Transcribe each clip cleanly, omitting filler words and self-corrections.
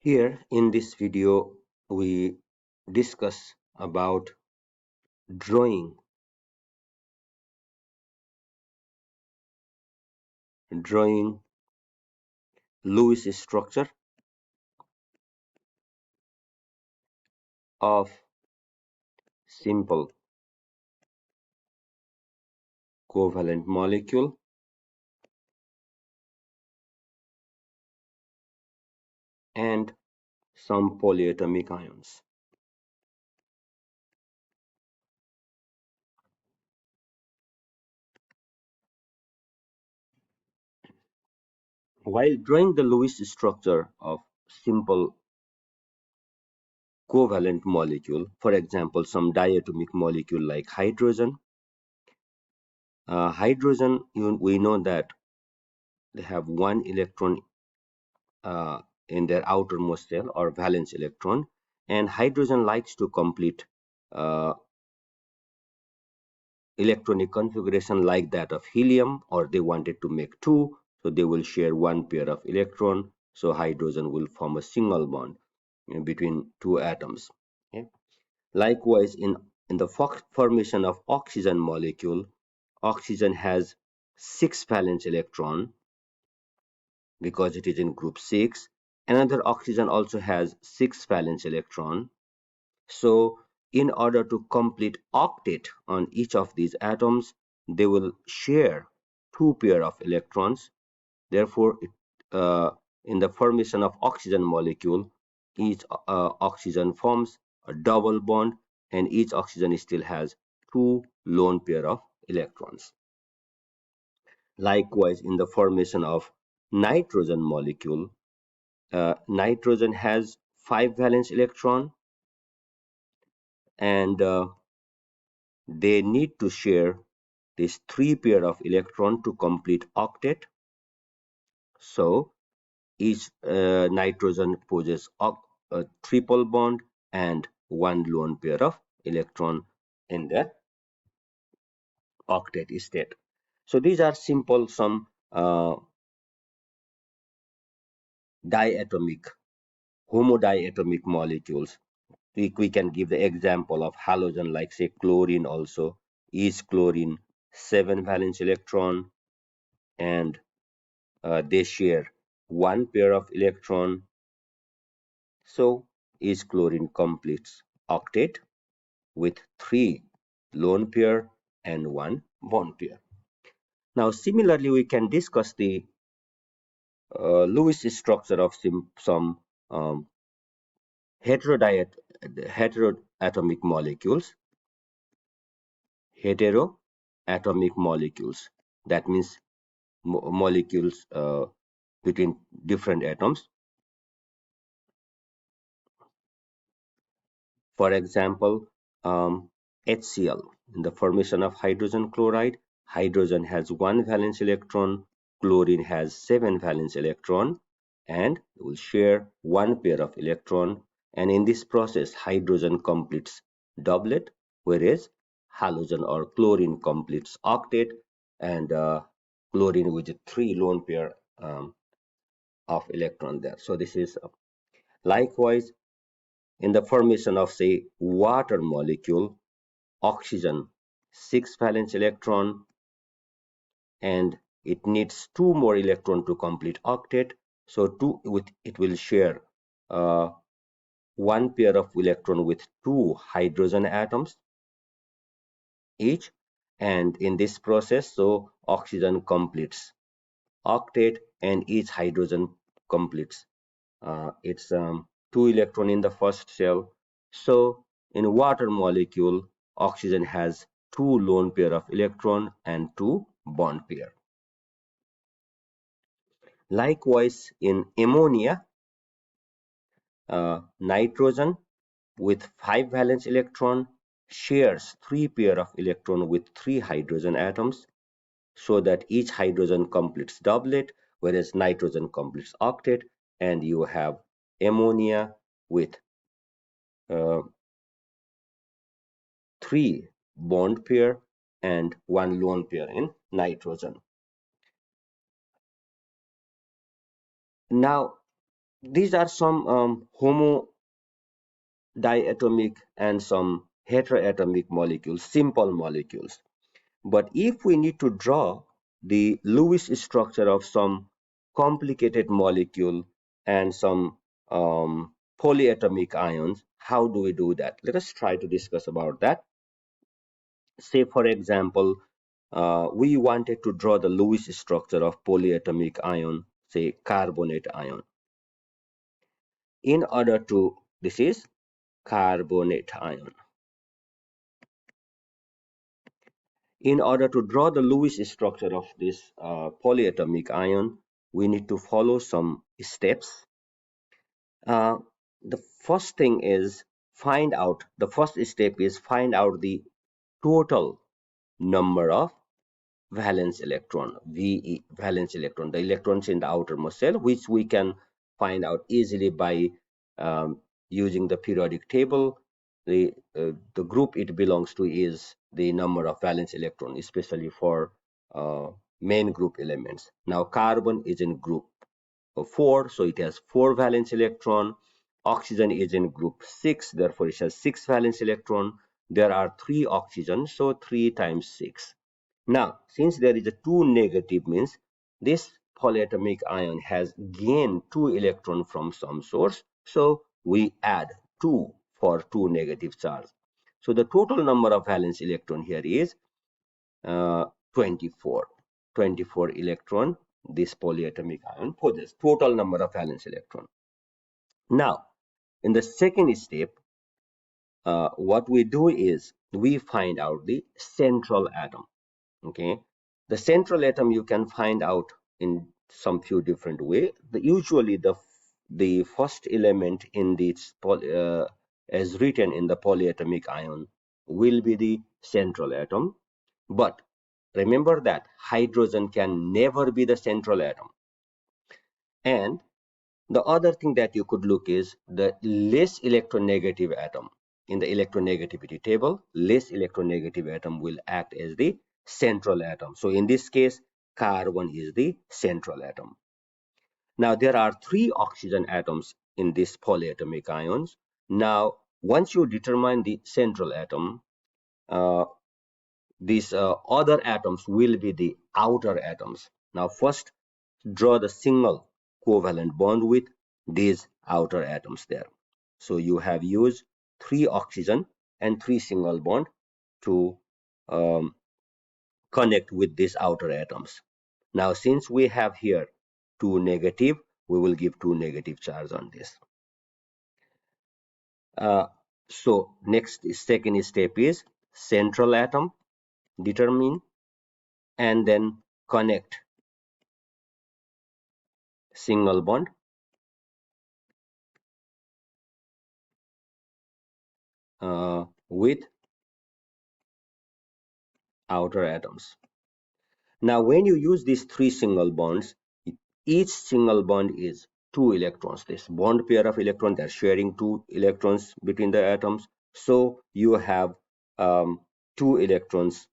Here in this video, we discuss about drawing Lewis structure of simple covalent molecule and some polyatomic ions. While drawing the Lewis structure of simple covalent molecule, for example, some diatomic molecule like hydrogen, we know that they have one electron in their outermost shell or valence electron, and hydrogen likes to complete uh, electronic configuration like that of helium, or they wanted to make two, so they will share one pair of electron, so hydrogen will form a single bond between two atoms. Okay? Likewise, in the formation of oxygen molecule, oxygen has 6 valence electron because it is in group 6. Another oxygen also has 6 valence electron. So in order to complete octet on each of these atoms, they will share two pair of electrons. Therefore, in the formation of oxygen molecule, each oxygen forms a double bond, and each oxygen still has two lone pair of electrons. Likewise, in the formation of nitrogen molecule, nitrogen has 5 valence electron, and they need to share this three pair of electron to complete octet. So each nitrogen possesses a triple bond and one lone pair of electron in the octet state. So these are simple some diatomic, homodiatomic molecules. We can give the example of halogen, like say chlorine also. Is chlorine 7 valence electron, and they share one pair of electron. So is chlorine completes octet with 3 lone pair and 1 bond pair. Now similarly, we can discuss the Lewis structure of some um, heteroatomic molecules. Heteroatomic molecules, that means molecules between different atoms. For example, HCl. In the formation of hydrogen chloride, hydrogen has 1 valence electron, chlorine has 7 valence electron, and will share one pair of electron. And in this process, hydrogen completes doublet, whereas halogen or chlorine completes octet, and chlorine with 3 lone pair of electron there. So this is likewise in the formation of, say, water molecule, oxygen 6 valence electron, and it needs 2 more electron to complete octet. So it will share one pair of electron with 2 hydrogen atoms each, and in this process, so oxygen completes octet and each hydrogen completes its 2 electron in the first shell. So in water molecule, oxygen has 2 lone pair of electron and 2 bond pair. Likewise, in ammonia, nitrogen with 5 valence electron shares 3 pair of electron with 3 hydrogen atoms, so that each hydrogen completes doublet, whereas nitrogen completes octet, and you have ammonia with 3 bond pair and 1 lone pair in nitrogen. Now, These are some homodiatomic and some heteroatomic molecules, simple molecules. But if we need to draw the Lewis structure of some complicated molecule and some polyatomic ions, how do we do that? Let us try to discuss about that. Say, for example, we wanted to draw the Lewis structure of polyatomic ion, say carbonate ion. In order to, this is carbonate ion. In order to draw the Lewis structure of this polyatomic ion, we need to follow some steps. The first thing is the first step is find out the total number of valence electron, VE, valence electron, the electrons in the outermost shell, which we can find out easily by using the periodic table. The group it belongs to is the number of valence electron, especially for main group elements. Now carbon is in group 4, so it has 4 valence electron. Oxygen is in group 6, therefore it has 6 valence electron. There are 3 oxygen, so 3 times 6. Now, since there is a 2 negative, means this polyatomic ion has gained 2 electron from some source, so we add 2 for 2 negative charge. So the total number of valence electron here is 24. 24 electron this polyatomic ion possesses, total number of valence electron. Now, in the second step, what we do is we find out the central atom. Okay, the central atom you can find out in some few different way. Usually the first element in this as written in the polyatomic ion will be the central atom, but remember that hydrogen can never be the central atom. And the other thing that you could look is the less electronegative atom. In the electronegativity table, less electronegative atom will act as the central atom. So in this case, carbon is the central atom. Now there are 3 oxygen atoms in this polyatomic ions. Now once you determine the central atom, uh, these other atoms will be the outer atoms. Now first draw the single covalent bond with these outer atoms there. So you have used 3 oxygen and 3 single bond to um, connect with these outer atoms. Now since we have here 2 negative, we will give 2 negative charge on this. So next second step is central atom, determine and then connect single bond with outer atoms. Now, when you use these 3 single bonds, each single bond is 2 electrons. This bond pair of electrons, they're sharing 2 electrons between the atoms. So you have 2 electrons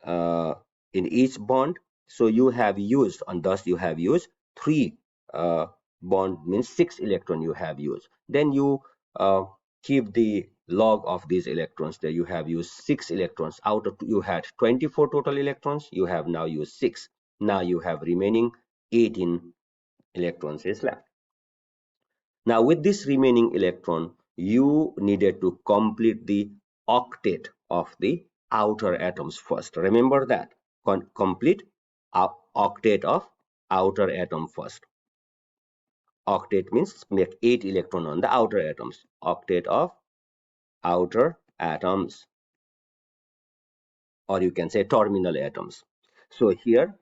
uh, in each bond. So you have used, and thus you have used 3 uh, bond, means 6 electron you have used. Then you keep the log of these electrons. There you have used 6 electrons. Out of, you had 24 total electrons, you have now used 6. Now you have remaining 18 electrons is left. Now with this remaining electron, you needed to complete the octet of the outer atoms first. Remember that. Complete octet of outer atom first. Octet means make 8 electron on the outer atoms. Octet of outer atoms, or you can say terminal atoms. So here,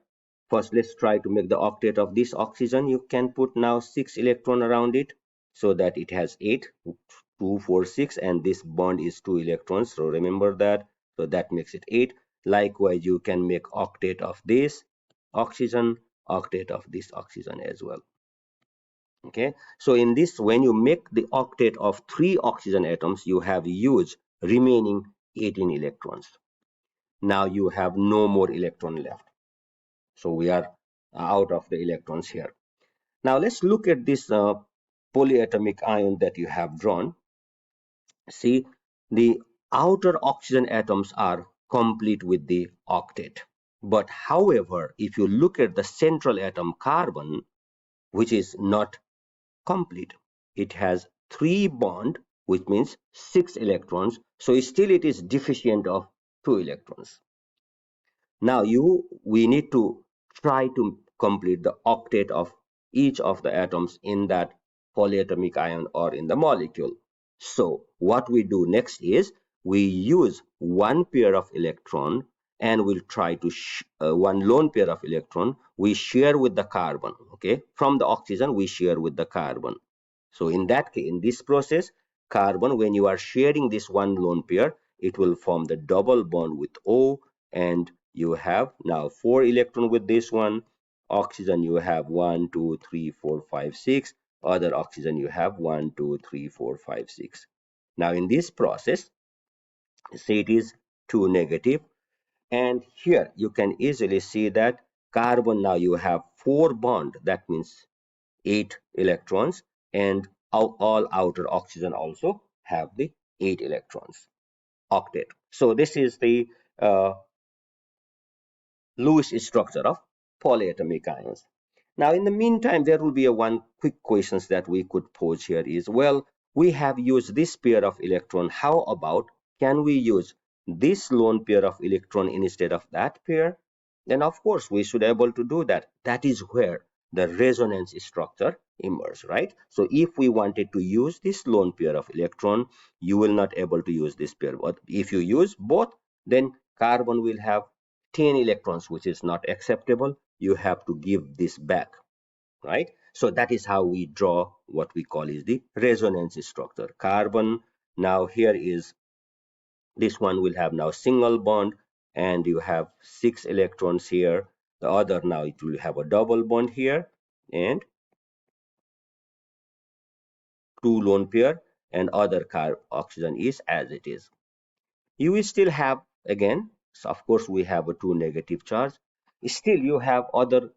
first let's try to make the octet of this oxygen. You can put now 6 electron around it so that it has 8, 2, 4, 6, and this bond is 2 electrons. So remember that. So that makes it 8. Likewise, you can make octet of this oxygen, octet of this oxygen as well. Okay, so in this, when you make the octet of 3 oxygen atoms, you have used remaining 18 electrons. Now you have no more electron left. So we are out of the electrons here. Now let's look at this polyatomic ion that you have drawn, see, the outer oxygen atoms are complete with the octet. But however, if you look at the central atom carbon, which is not complete, it has 3 bond, which means 6 electrons. So still it is deficient of 2 electrons. Now we need to try to complete the octet of each of the atoms in that polyatomic ion or in the molecule. So what we do next is we use one pair of electron, and we'll try to one lone pair of electron we share with the carbon. Okay, from the oxygen we share with the carbon. So in that case, in this process, carbon, when you are sharing this one lone pair, it will form the double bond with O, and you have now 4 electron with this one. Oxygen you have 1, 2, 3, 4, 5, 6. Other oxygen you have 1, 2, 3, 4, 5, 6. Now in this process, say it is 2 negative, and here you can easily see that carbon, now you have 4 bond, that means 8 electrons, and all outer oxygen also have the 8 electrons, octet. So this is the uh, Lewis structure of polyatomic ions. Now, in the meantime, there will be a one quick questions that we could pose here is, well, we have used this pair of electron. How about, can we use this lone pair of electron instead of that pair? Then, of course, we should be able to do that. That is where the resonance structure emerges, right? So if we wanted to use this lone pair of electron, you will not able to use this pair. But if you use both, then carbon will have 10 electrons, which is not acceptable. You have to give this back, right? So that is how we draw what we call is the resonance structure. Carbon, now here is, this one will have now single bond, and you have 6 electrons here. The other, now it will have a double bond here, and 2 lone pair, and other oxygen is as it is. You will still have, again, so of course we have a 2 negative charge. Still you have other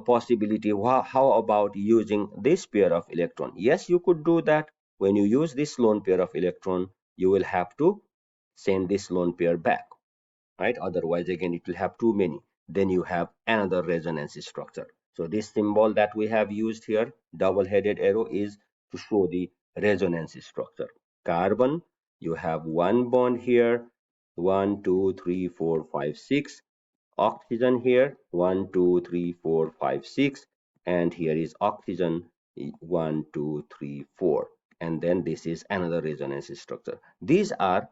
possibility. How about using this pair of electron? Yes, you could do that. When you use this lone pair of electron, you will have to send this lone pair back, right? Otherwise, again, it will have too many. Then you have another resonance structure. So this symbol that we have used here, double-headed arrow, is to show the resonance structure. Carbon, you have 1 bond here, 1, 2, 3, 4, 5, 6. Oxygen here, 1, 2, 3, 4, 5, 6. And here is oxygen, 1, 2, 3, 4. And then this is another resonance structure. These are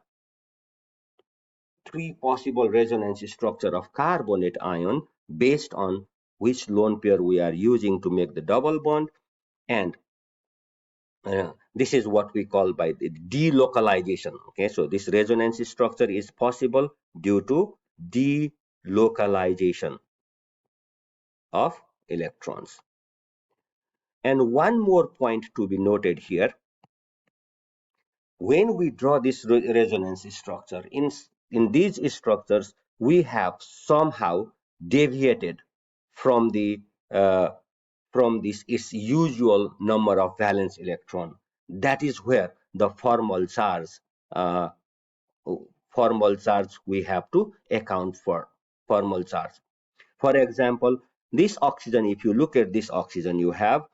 3 possible resonance structure of carbonate ion based on which lone pair we are using to make the double bond. And this is what we call by the delocalization. Okay, so this resonance structure is possible due to delocalization of electrons. And one more point to be noted here, when we draw this resonance structure, in these structures, we have somehow deviated from the from this its usual number of valence electron. That is where the uh, formal charge we have to account for. Formal charge. For example, this oxygen, if you look at this oxygen, you have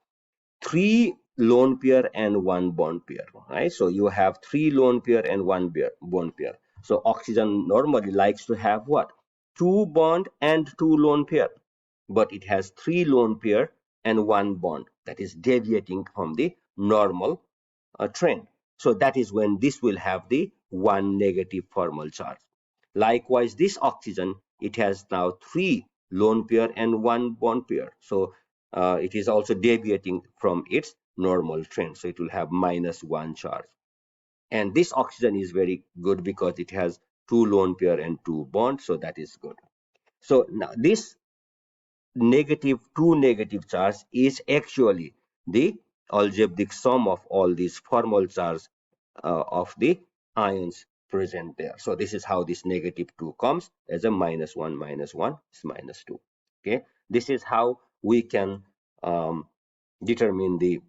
3 lone pair and 1 bond pair, right? So you have 3 lone pair and 1 bond pair. So oxygen normally likes to have what? 2 bond and 2 lone pair, but it has 3 lone pair and 1 bond, that is deviating from the normal trend. So that is when this will have the 1 negative formal charge. Likewise, this oxygen, it has now 3 lone pair and 1 bond pair. So it is also deviating from its normal trend. So it will have -1 charge. And this oxygen is very good because it has 2 lone pair and 2 bonds. So that is good. So now this two negative charge is actually the algebraic sum of all these formal charge of the ions present there. So this is how this -2 comes as a -1 -1 is -2. Okay, this is how we can determine the